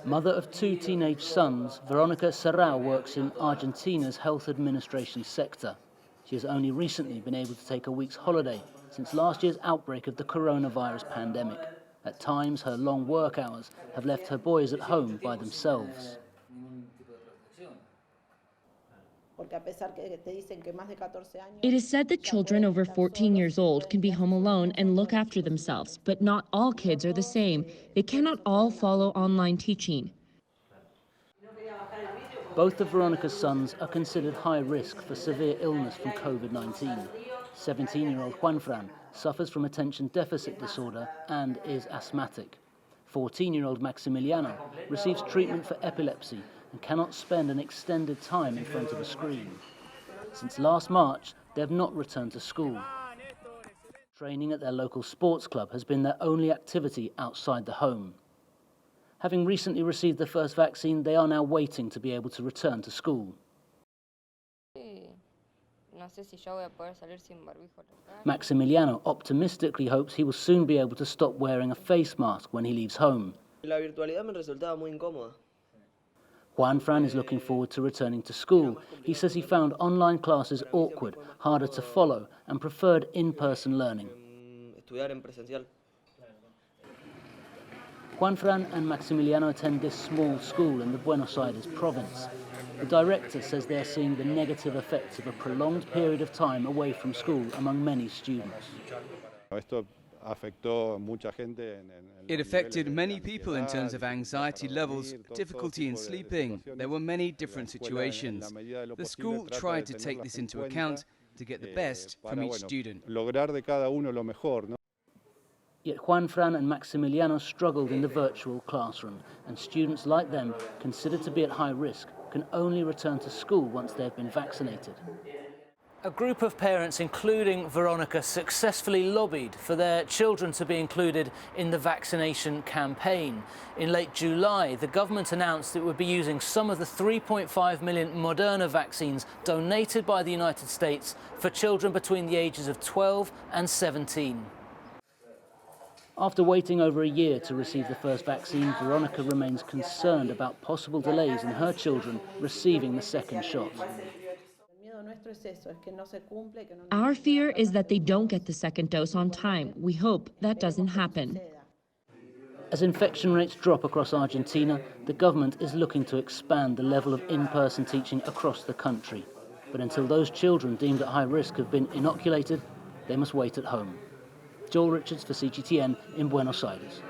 Mother of two teenage sons, Veronica Serrao works in Argentina's health administration sector. She has only recently been able to take a week's holiday since last year's outbreak of the coronavirus pandemic. At times, her long work hours have left her boys at home by themselves. It is said that children over 14 years old can be home alone and look after themselves, but not all kids are the same. They cannot all follow online teaching. Both of Veronica's sons are considered high risk for severe illness from COVID-19. 17-year-old Juanfran suffers from attention deficit disorder and is asthmatic. 14-year-old Maximiliano receives treatment for epilepsy and cannot spend an extended time in front of a screen. Since last March, they have not returned to school. Training at their local sports club has been their only activity outside the home. Having recently received the first vaccine, they are now waiting to be able to return to school. Maximiliano optimistically hopes he will soon be able to stop wearing a face mask when he leaves home. Juanfran is looking forward to returning to school. He says he found online classes awkward, harder to follow, and preferred in-person learning. Juanfran and Maximiliano attend this small school in the Buenos Aires province. The director says they are seeing the negative effects of a prolonged period of time away from school among many students. It affected many people in terms of anxiety levels, difficulty in sleeping. There were many different situations. The school tried to take this into account to get the best from each student. Yet Juanfran and Maximiliano struggled in the virtual classroom, and students like them, considered to be at high risk, can only return to school once they have been vaccinated. A group of parents, including Veronica, successfully lobbied for their children to be included in the vaccination campaign. In late July, the government announced it would be using some of the 3.5 million Moderna vaccines donated by the United States for children between the ages of 12 and 17. After waiting over a year to receive the first vaccine, Veronica remains concerned about possible delays in her children receiving the second shot. Our fear is that they don't get the second dose on time. We hope that doesn't happen. As infection rates drop across Argentina, the government is looking to expand the level of in-person teaching across the country. But until those children deemed at high risk have been inoculated, they must wait at home. Joel Richards for CGTN in Buenos Aires.